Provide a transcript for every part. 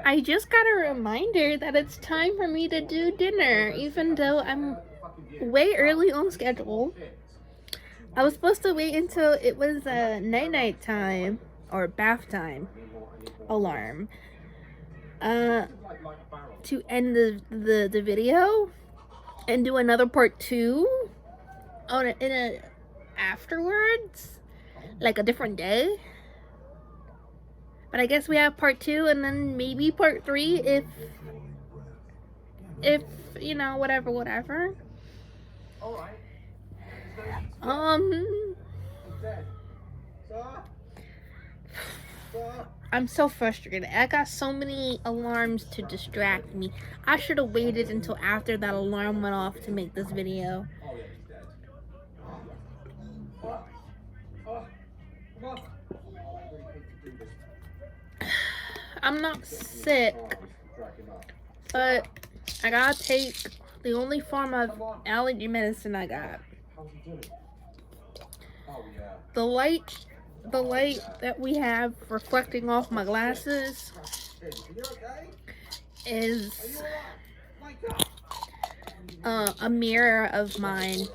I just got a reminder that it's time for me to do dinner, even though I'm way early on schedule. I was supposed to wait until it was night time or bath time alarm to end the video and do another part 2 on in a afterwards, like a different day. But I guess we have part 2 and then maybe part 3 if you know, whatever. I'm so frustrated. I got so many alarms to distract me. I should have waited until after that alarm went off to make this video. I'm not sick, but I gotta take the only form of allergy medicine I got. The light that we have reflecting off my glasses is a mirror of mine.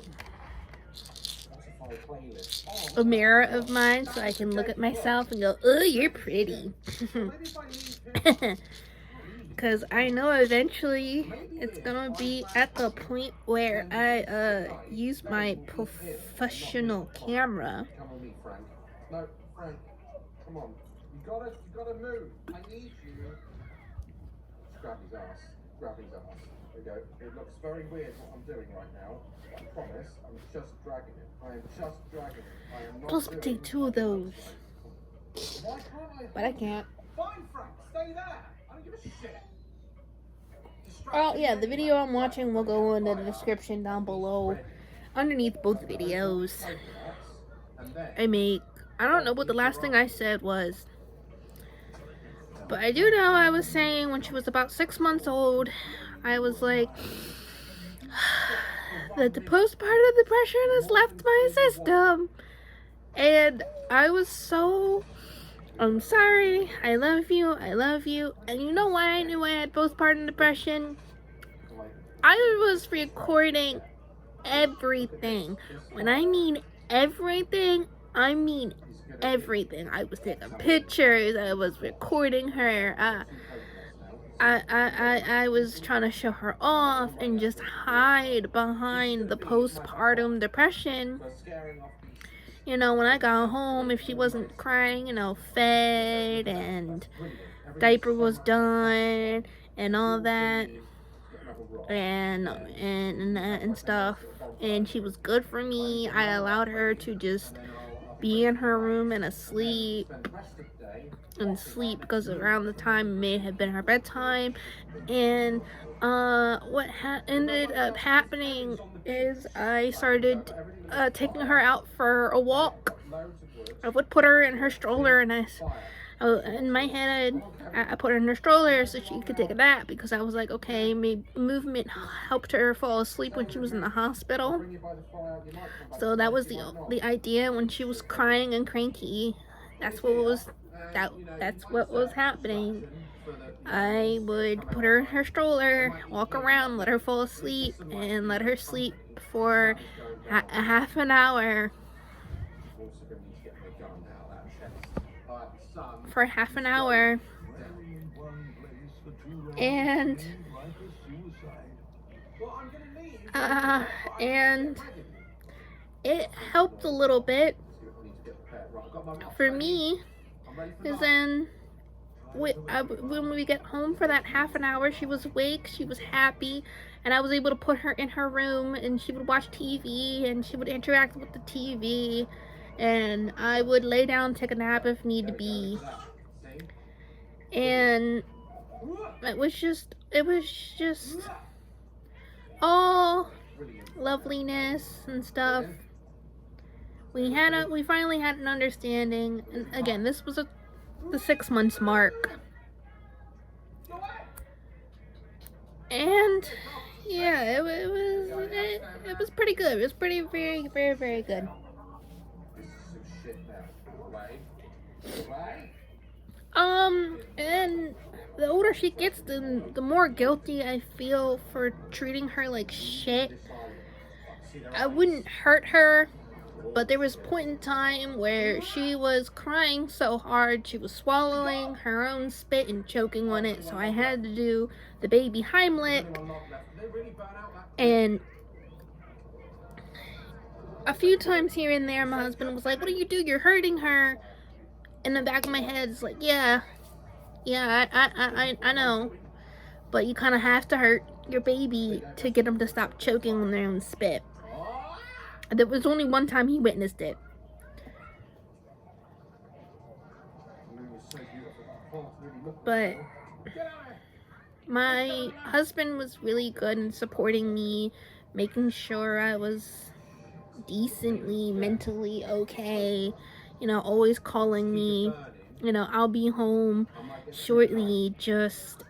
A mirror of mine, so I can look at myself and go, "Oh, you're pretty." Because I know eventually it's gonna be at the point where I use my professional camera. No, Frank, come on. You gotta move. I need you. Just grab his ass. Grab his ass. There we go. It looks very weird what I'm doing right now. But I promise, I'm just dragging it. I am just dragging it. I am not. Supposed to take 2 of those. Why can't I? But I can't. Fine, Frank. Stay there. I don't give a shit. Oh yeah, the video I'm watching will go in the description down below, underneath both videos. I don't know what the last thing I said was, but I do know I was saying when she was about 6 months old, I was like, that the postpartum depression has left my system. And I was so, I'm sorry, I love you. And you know why I knew I had postpartum depression? I was recording everything. When I mean everything, I mean everything. I was taking pictures, I was recording her, I was trying to show her off and just hide behind the postpartum depression. You know, when I got home, if she wasn't crying, you know, fed and diaper was done and all that and stuff, and she was good for me, I allowed her to just be in her room and sleep because around the time it may have been her bedtime. And what ended up happening is I started taking her out for a walk. I would put her in her stroller, and in my head I put her in her stroller so she could take a nap, because I was like, okay, maybe movement helped her fall asleep when she was in the hospital. So that was the idea. When she was crying and cranky, that's what was happening. I would put her in her stroller, walk around, let her fall asleep, and let her sleep for a half an hour. For half an hour. And it helped a little bit for me, because then when we get home for that half an hour, she was awake, she was happy, and I was able to put her in her room, and she would watch TV, and she would interact with the TV, and I would lay down, take a nap if need be. And it was just all loveliness and stuff. We finally had an understanding, and again, this was the 6 months mark. And yeah, it was pretty good. It was pretty very good. And the older she gets, the more guilty I feel for treating her like shit. I wouldn't hurt her, but there was a point in time where she was crying so hard she was swallowing her own spit and choking on it, so I had to do the baby Heimlich. And a few times here and there, my husband was like, "What do you do? You're hurting her." In the back of my head, it's like, yeah, I know. But you kind of have to hurt your baby to get them to stop choking on their own spit. There was only one time he witnessed it. But my husband was really good in supporting me, making sure I was decently mentally okay, you know, always calling me, you know, I'll be home shortly, just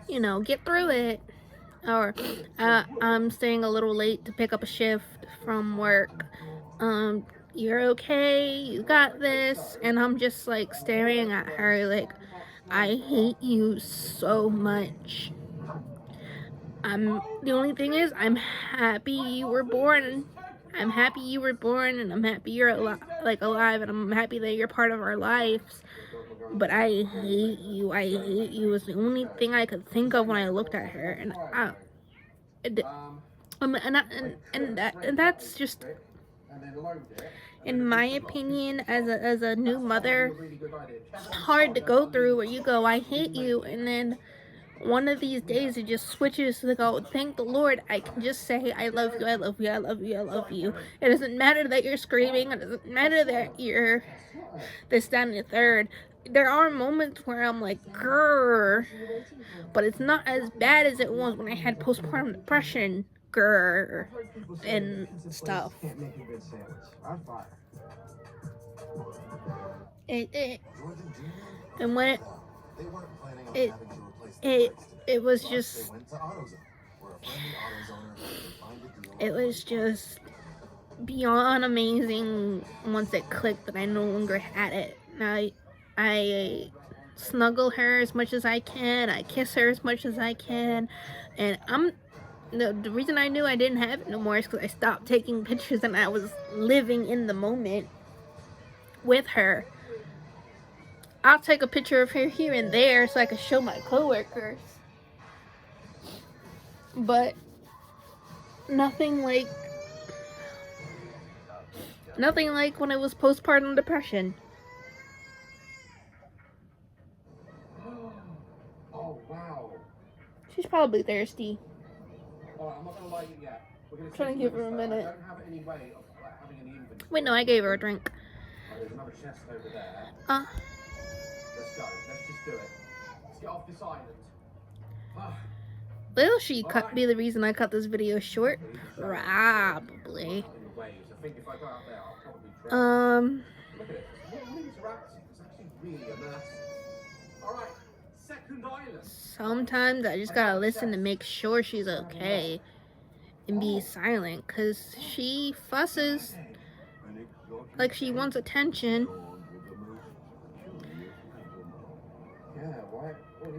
you know, get through it. Or I'm staying a little late to pick up a shift from work, you're okay, you got this. And I'm just like staring at her like, I hate you so much. The only thing is, I'm happy you were born. I'm happy you were born, and I'm happy you're alive, and I'm happy that you're part of our lives. But I hate you. I hate you was the only thing I could think of when I looked at her, and that's just, in my opinion, as a new mother, hard to go through, where you go, I hate you, and then one of these days it just switches to go, thank the Lord, I can just say, I love you, I love you, I love you, I love you. It doesn't matter that you're screaming, it doesn't matter that you're this, that, and the third. There are moments where I'm like, grrr, but it's not as bad as it was when I had postpartum depression, grrr, and stuff. And when it was just, it was just beyond amazing once it clicked that I no longer had it. I snuggle her as much as I can, I kiss her as much as I can, and the reason I knew I didn't have it no more is because I stopped taking pictures and I was living in the moment with her. I'll take a picture of her here and there so I can show my coworkers, but nothing like when it was postpartum depression. Oh wow. She's probably thirsty. Alright, I'm not gonna light it yet. I'm trying to give her a minute. I don't have any way of having any inventory. Wait, no, I gave her a drink. There's another chest over there. Let's go. Let's just do it. Let's get off this island. Will she be the reason I cut this video short? Probably. Look at it. It's actually really immersive. Alright, second island. Sometimes I just gotta listen to make sure she's okay and be silent, because she fusses like she wants attention.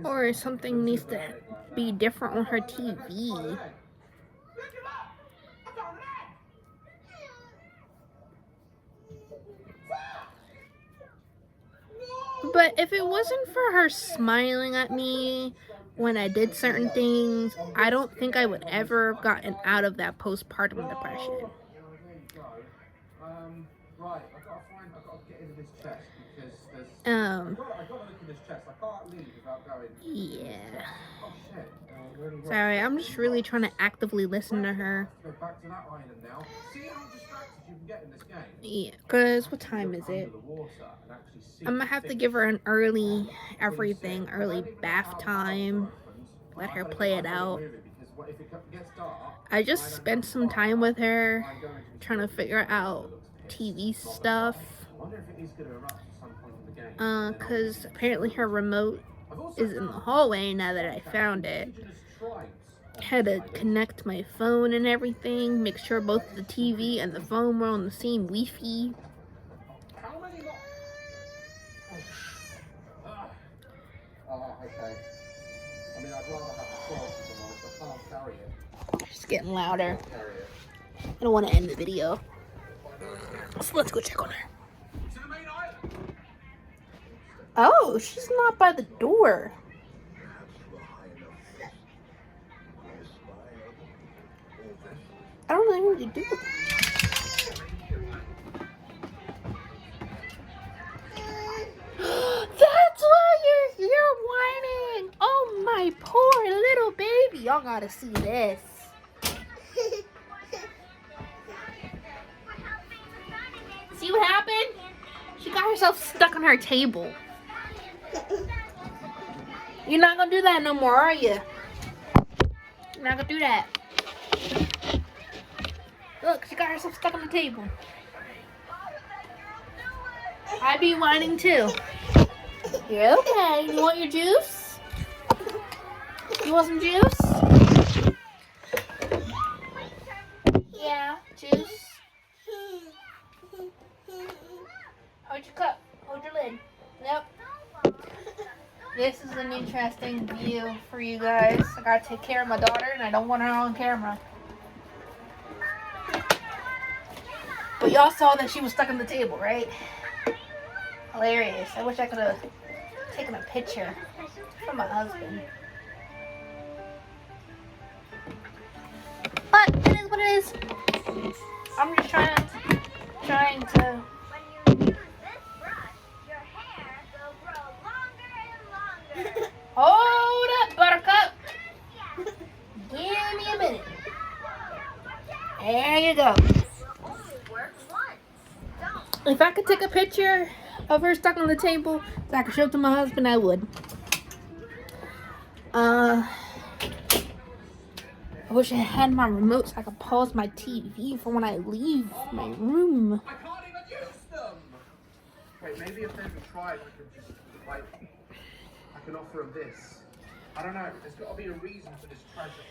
Or something needs to be different on her TV. But if it wasn't for her smiling at me when I did certain things, I don't think I would ever have gotten out of that postpartum depression. Right, I've got to get into this chest because I've got to look in this chest. I can't leave without going. Yeah. Oh shit. Sorry, I'm just really trying to actively listen to her. Let's go back to that island now. See how distracted you can get in this game? Yeah, because what time is it? I'm gonna have to give her an early bath time. Let her play it out. I just spent some time with her trying to figure out TV stuff. Because apparently her remote is in the hallway now that I found it. Had to connect my phone and everything, make sure both the TV and the phone were on the same Wi-Fi. anymore. Okay. I mean, I'd rather have the 12 if I'm honest. I can't carry it. It's getting louder. Can't carry it. I don't want to end the video. So let's go check on her. To the main island. Oh, she's not by the door. I don't know what to do. That's why you're here whining. Oh, my poor little baby. Y'all gotta see this. See what happened? She got herself stuck on her table. You're not gonna do that no more, are you? You're not gonna do that. Look, she got herself stuck on the table. I'd be whining too. You're okay. You want your juice? You want some juice? Yeah, juice. Hold your cup. Hold your lid. Yep. This is an interesting view for you guys. I gotta take care of my daughter and I don't want her on camera. But y'all saw that she was stuck on the table, right? Hilarious. I wish I could have taken a picture for my husband. But it is what it is. I'm just trying to hold up, Buttercup. Give me a minute. There you go. If I could take a picture of her stuck on the table so I could show it to my husband, I would. I wish I had my remote so I could pause my TV for when I leave my room. I can't even use them. Wait, maybe if there's a tribe, I could just like I can offer them this. I don't know. There's got to be a reason for this treasure.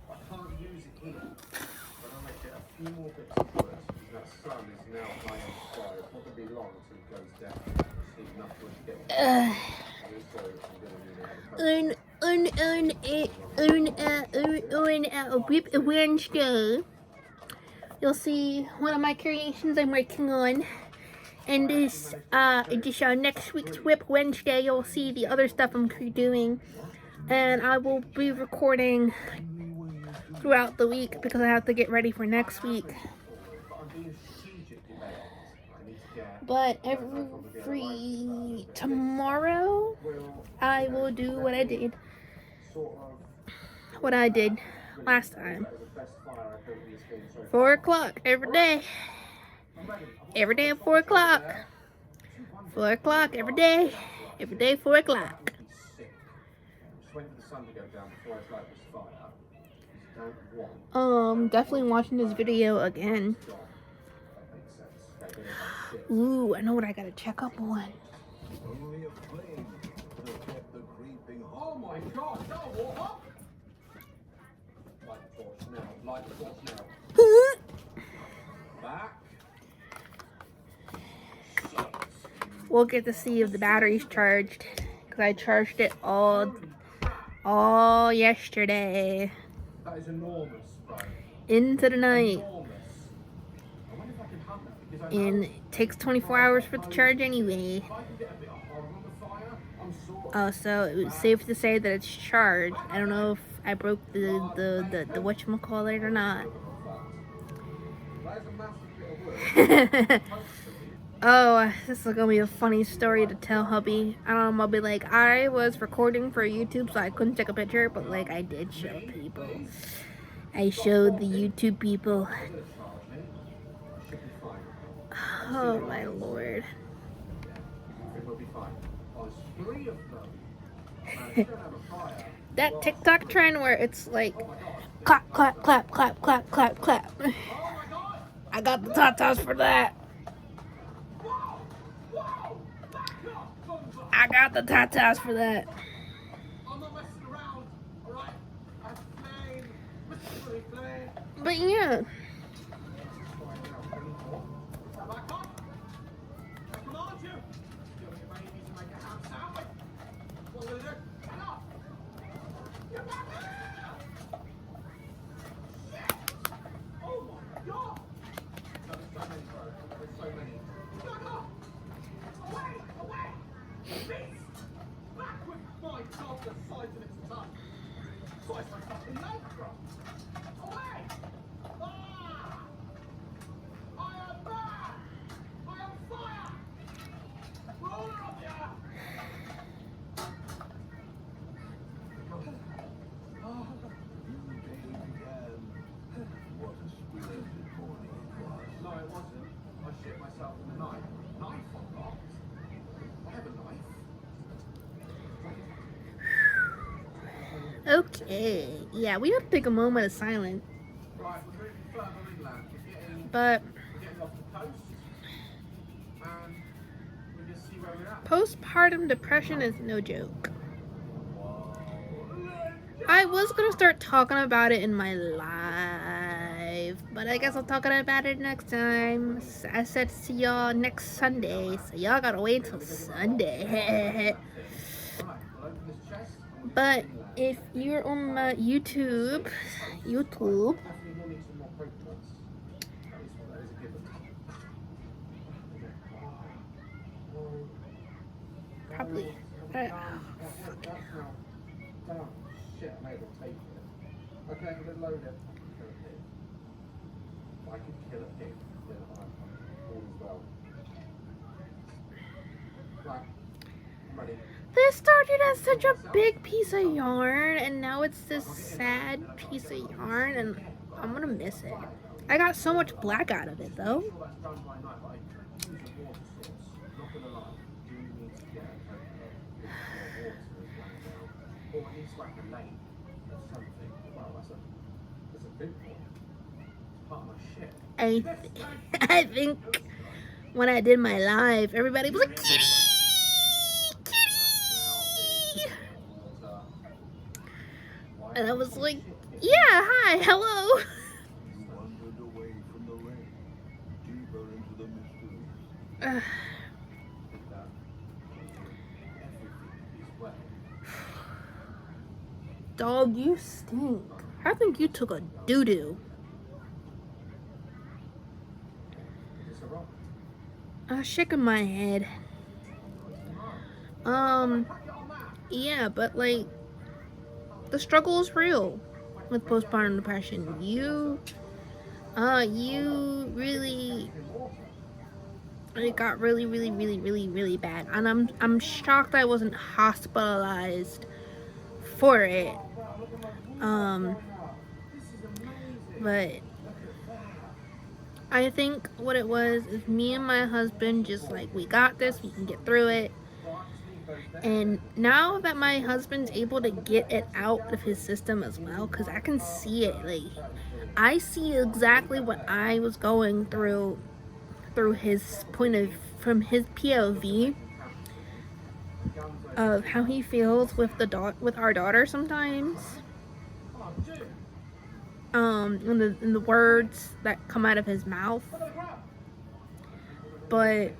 I can't use it here. But I'll make it a few more bits of wood. That sun is now high in the sky. It's not going to be long until it goes down. Just need enough wood to get it. Also, I'm going to need on Wednesday, you'll see one of my creations I'm working on. And this, next week's Whip Wednesday, you'll see the other stuff I'm doing. And I will be recording throughout the week because I have to get ready for next week. But every tomorrow, I will do what I did last time. 4 o'clock every day. Every day at 4 o'clock. 4 o'clock every day. Every day 4 o'clock. Definitely watching this video again. Ooh, I know what I gotta check up on. Oh my god, no, what? Light the torch now, light the torch now. Back. We'll get to see if the battery's charged. Because I charged it all yesterday. That is enormous, bro. Into the night. Enormous. I wonder if I can hunt that because I And it takes 24 hours for it to charge anyway. if I can get a bit of hog on the fire, I'm sort So it was safe to say that it's charged. I don't know if I broke the whatchamacallit or not. That is a massive bit of wood. Oh, this is gonna be a funny story to tell hubby. I don't know, I'll be like, I was recording for YouTube, so I couldn't take a picture, but like I did show people. I showed the YouTube people. Oh my lord. It will be fine. There's 3 of them. Don't have a fire. That TikTok trend where it's like clap, clap, clap, clap, clap, clap, clap. I got the tatas for that. I got the tatas for that. I'm not messing around, alright? I flame. Mystery flame. But yeah. Back up. Come No, it wasn't. I shit myself in the night. Knife or not? I have a knife. Okay, yeah, we have to take a moment of silence. Right, we're moving further inland. But We're getting off the coast. And we just see where we're at. postpartum depression is no joke. I was gonna start talking about it in my live, but I guess I'll talk about it next time. I said see y'all next Sunday, so y'all gotta wait till Sunday. But if you're on my YouTube, probably. Shit, I may as well take it. Okay, I'm gonna load it. Kill a pig. If I could kill a pig, then I'm all as well. Right, I'm ready. This started as such a big piece of yarn, and now it's this sad piece of yarn, and I'm gonna miss it. I got so much black out of it, though. Or at least like a lane or something. Well, that's a big one. It's part of my shit. I think when I did my live, everybody was like, kitty! Kitty! And I was like, yeah, hi, hello. Dog, you stink. I think you took a doo-doo. I was shaking my head. Yeah, but like, the struggle is real with postpartum depression. You really, it got really bad, and I'm shocked I wasn't hospitalized for it. But I think what it was is me and my husband just like, we got this, we can get through it. And now that my husband's able to get it out of his system as well, because I can see it, like, I see exactly what I was going through his from his POV of how he feels with with our daughter sometimes. In the words that come out of his mouth. But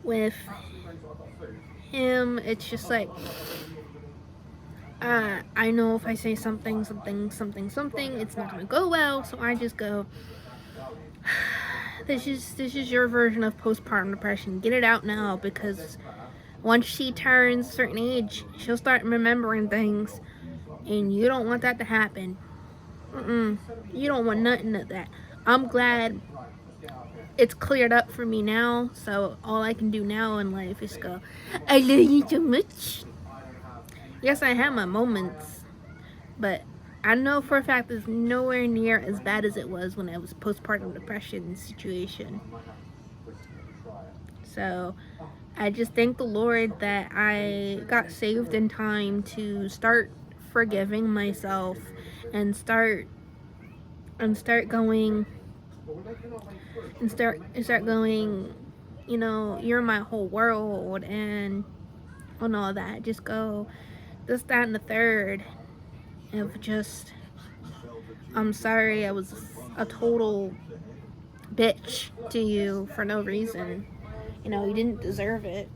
with him, it's just like, I know if I say something, it's not gonna go well, so I just go, this is your version of postpartum depression. Get it out now, because once she turns a certain age, she'll start remembering things, and you don't want that to happen. You don't want nothing of that. I'm glad it's cleared up for me now, so all I can do now in life is go, I love you so much. Yes, I have my moments, but I know for a fact it's nowhere near as bad as it was when I was postpartum depression situation. So I just thank the Lord that I got saved in time to start forgiving myself and start going, you know, you're my whole world, and on all that. Just go this, that, and the third of just, I'm sorry I was a total bitch to you for no reason. You know, you didn't deserve it.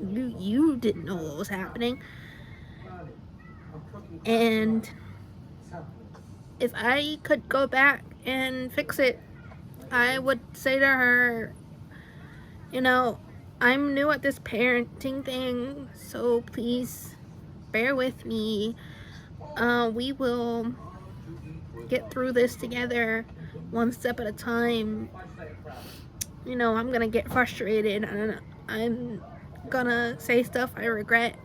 You didn't know what was happening. And if I could go back and fix it, I would say to her, you know, I'm new at this parenting thing, so please bear with me. We will get through this together, one step at a time. You know, I'm gonna get frustrated and I'm gonna say stuff I regret,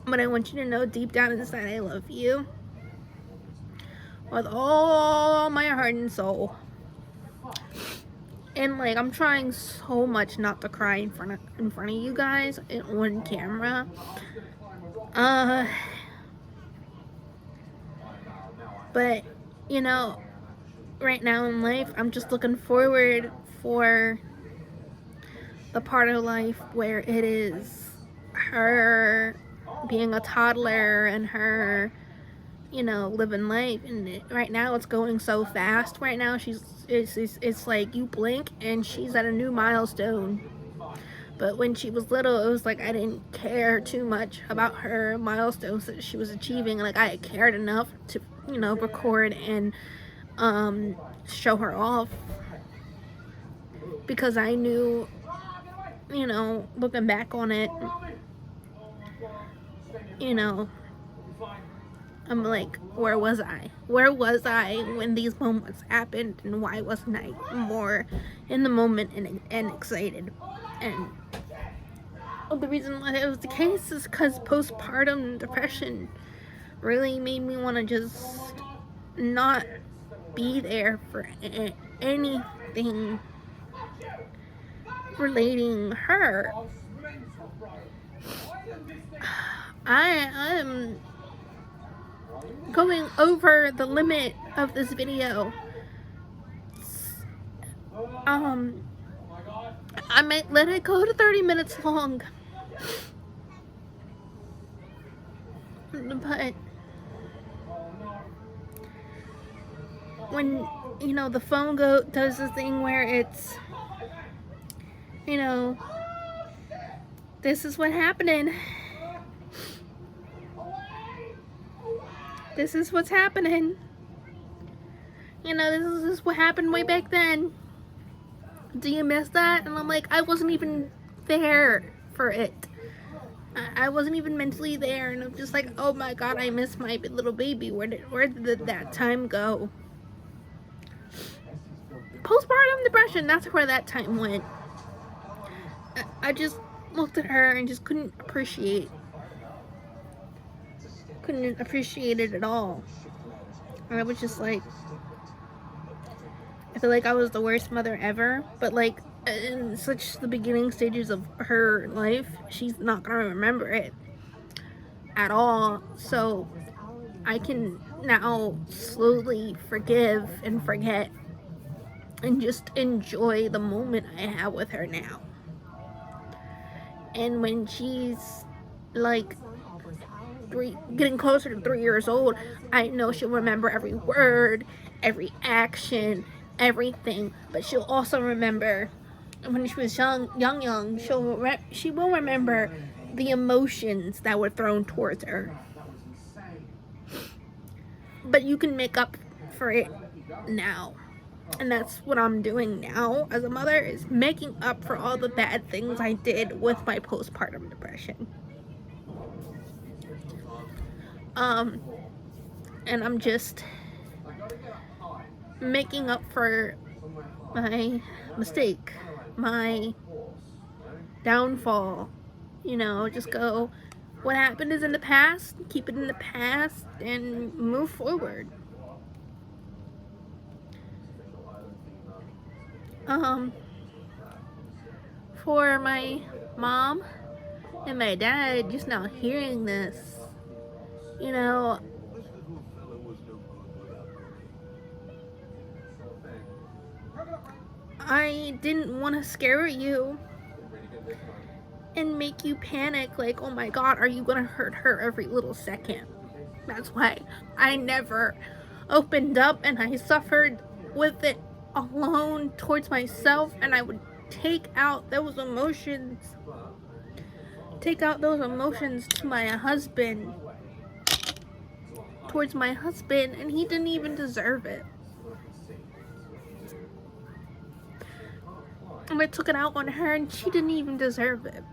but I want you to know deep down inside I love you with all my heart and soul. And like, I'm trying so much not to cry in front of you guys on camera. But you know, right now in life, I'm just looking forward for the part of life where it is her being a toddler and her, you know, living life. And right now it's going so fast. Right now it's like you blink and she's at a new milestone. But when she was little, it was like I didn't care too much about her milestones that she was achieving. Like, I cared enough to, you know, record and show her off, because I knew, you know, looking back on it, you know, I'm like, where was I? Where was I when these moments happened, and why wasn't I more in the moment and excited? And the reason why that was the case is because postpartum depression really made me want to just not be there for anything relating her. I'm going over the limit of this video. I might let it go to 30 minutes long, but when, you know, the phone does this thing where it's, you know, this is what happening. This is what's happening. You know, this is what happened way back then. Do you miss that? And I'm like, I wasn't even there for it. I wasn't even mentally there, and I'm just like, oh my god, I miss my little baby. Where did that time go? Postpartum depression, that's where that time went. I just looked at her and just couldn't appreciate it at all. And I was just like, I feel like I was the worst mother ever, but like, in such the beginning stages of her life, she's not gonna remember it at all. So I can now slowly forgive and forget and just enjoy the moment I have with her now. And when she's like getting closer to 3 years old, I know she'll remember every word, every action, everything. But she'll also remember when she was young. She will remember the emotions that were thrown towards her. But you can make up for it now. And that's what I'm doing now as a mother, is making up for all the bad things I did with my postpartum depression. And I'm just making up for my mistake, my downfall. You know, just go, what happened is in the past, keep it in the past, and move forward. For my mom and my dad just now hearing this, you know, I didn't want to scare you and make you panic like, oh my god, are you gonna hurt her every little second? That's why I never opened up, and I suffered with it alone towards myself, and I would take out those emotions to my husband, towards my husband, and he didn't even deserve it. And I took it out on her, and she didn't even deserve it.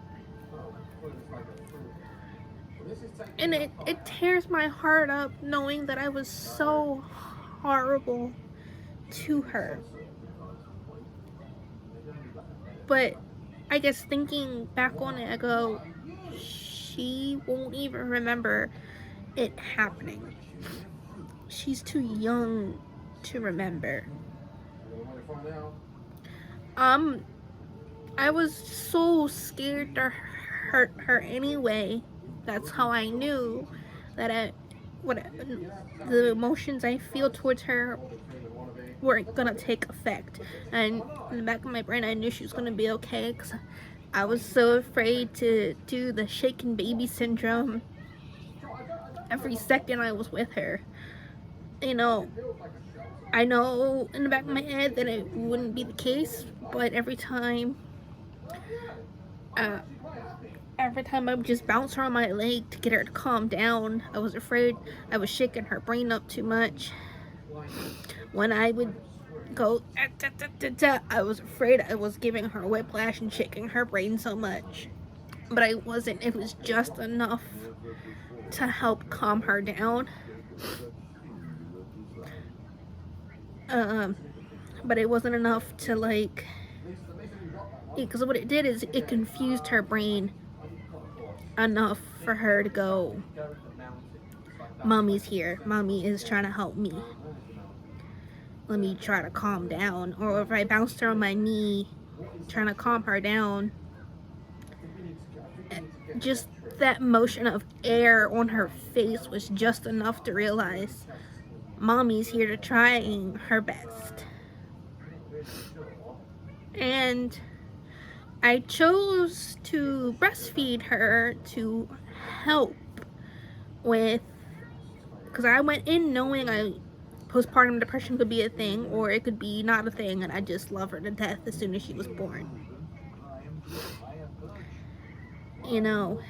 And it tears my heart up knowing that I was so horrible to her. But I guess thinking back on it, I go, she won't even remember it happening. She's too young to remember. I was so scared to hurt her anyway. That's how I knew that the emotions I feel towards her weren't gonna take effect. And in the back of my brain, I knew she was gonna be okay, because I was so afraid to do the shaken baby syndrome every second I was with her. You know, I know in the back of my head that it wouldn't be the case, but every time I would just bounce her on my leg to get her to calm down, I was afraid I was shaking her brain up too much. When I would go, I was afraid I was giving her whiplash and shaking her brain so much. But I wasn't. It was just enough to help calm her down. But it wasn't enough to, like, because what it did is it confused her brain enough for her to go, mommy's here, mommy is trying to help me, let me try to calm down. Or if I bounced her on my knee trying to calm her down, just that motion of air on her face was just enough to realize mommy's here to trying her best. And I chose to breastfeed her to help with, because I went in knowing postpartum depression could be a thing, or it could be not a thing, and I just love her to death as soon as she was born. You know,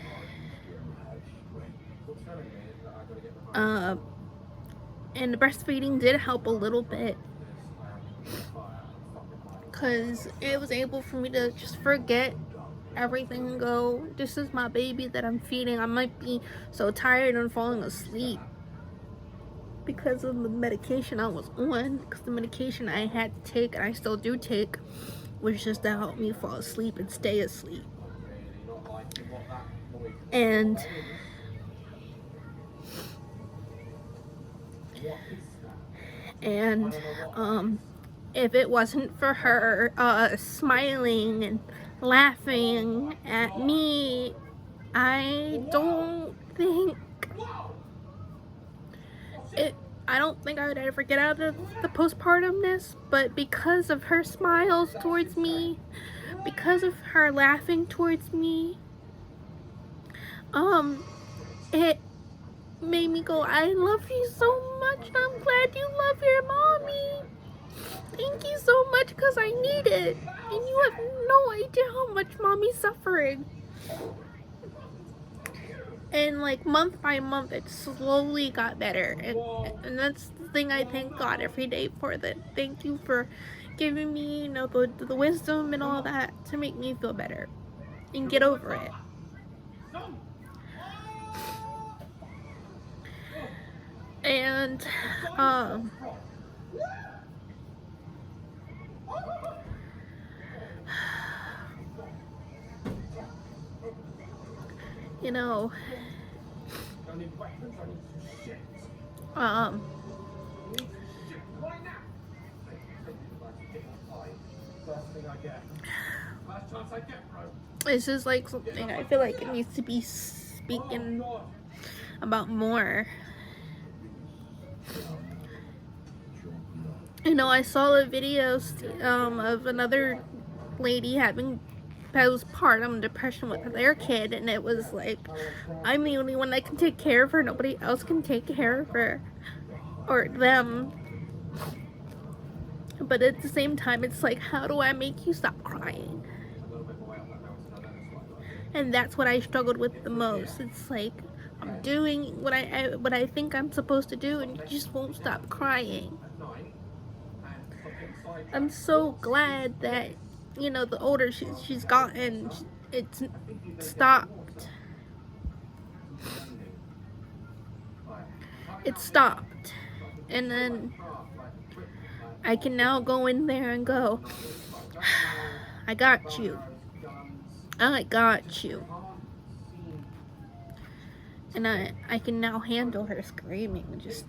and the breastfeeding did help a little bit, because it was able for me to just forget everything and go, this is my baby that I'm feeding. I might be so tired and falling asleep because of the medication I was on, because the medication I had to take, and I still do take, was just to help me fall asleep and stay asleep. And if it wasn't for her smiling and laughing at me, I don't think I would ever get out of the postpartumness. But because of her smiles towards me, because of her laughing towards me, it made me go, I love you so much. I'm glad you love your mommy. Thank you so much, because I need it. And you have no idea how much mommy's suffering. And like month by month, it slowly got better. And that's the thing I thank God every day for. That thank you for giving me, you know, the wisdom and all that to make me feel better and get over it. And you know, this is like something I feel like it needs to be speaking about more. You know, I saw a video of another lady having postpartum depression with their kid, and it was like, I'm the only one that can take care of her. Nobody else can take care of her or them. But at the same time, it's like, how do I make you stop crying? And that's what I struggled with the most. It's like, I'm doing what I think I'm supposed to do, and you just won't stop crying. I'm so glad that you know, the older she's gotten, it's stopped. It stopped. And then I can now go in there and go, I got you. I got you. And I can now handle her screaming, just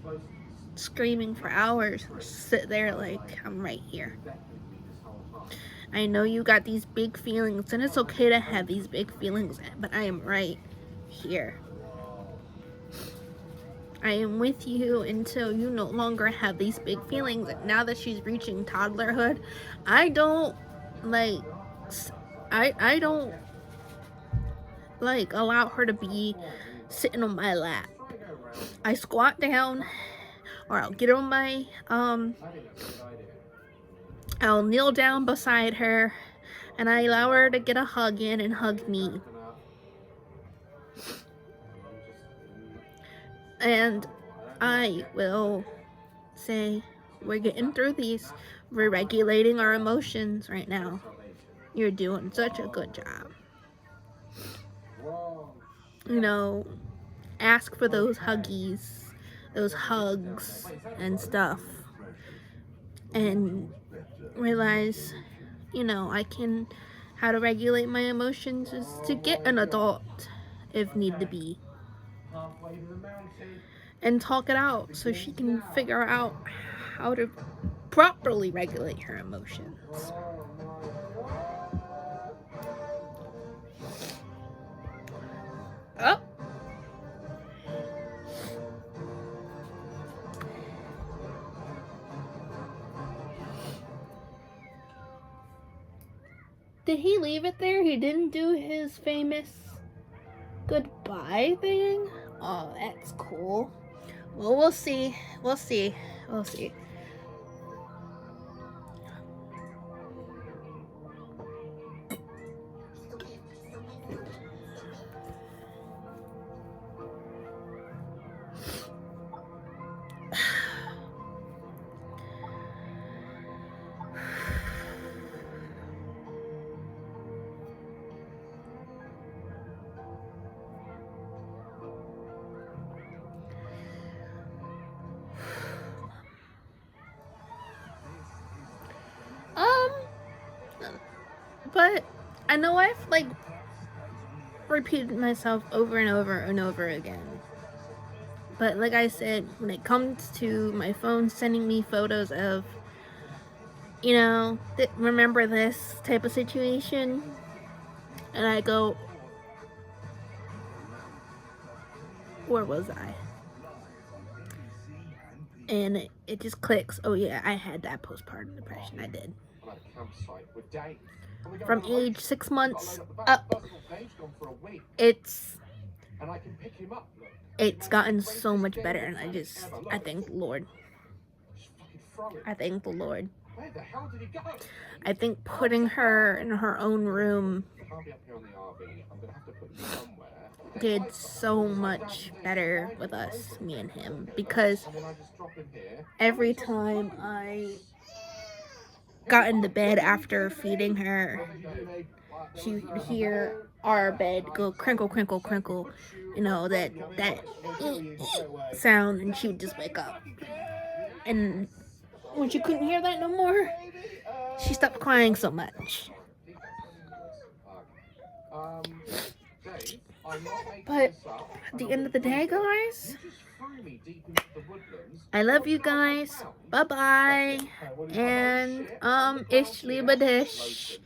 screaming for hours. Sit there like, I'm right here. I know you got these big feelings, and it's okay to have these big feelings, but I am right here. I am with you until you no longer have these big feelings. Now that she's reaching toddlerhood, I don't like I don't like allow her to be sitting on my lap. I squat down, or I'll get on my I'll kneel down beside her, and I allow her to get a hug in and hug me. And I will say, we're getting through these. We're regulating our emotions right now. You're doing such a good job. You know, ask for those huggies, those hugs and stuff. And realize, you know, how to regulate my emotions is to get an adult if need to be. And talk it out so she can figure out how to properly regulate her emotions. Oh. Did he leave it there? He didn't do his famous goodbye thing? Oh, that's cool. Well, we'll see. We'll see. We'll see. But I know I've like repeated myself over and over and over again. But like I said, when it comes to my phone sending me photos of, you know, remember this type of situation, and I go, where was I? And it just clicks. Oh yeah, I had that postpartum depression. I did. From age 6 months up, it's gotten so much better, and I thank the Lord. I thank the Lord. I think putting her in her own room did so much better with us, me and him, because every time I got into bed after feeding her, she would hear our bed go crinkle, crinkle, crinkle, you know, that sound, and she would just wake up. And when she couldn't hear that no more, she stopped crying so much. But at the end of the day, guys, I love you guys. Bye-bye. And, ish, liba dish.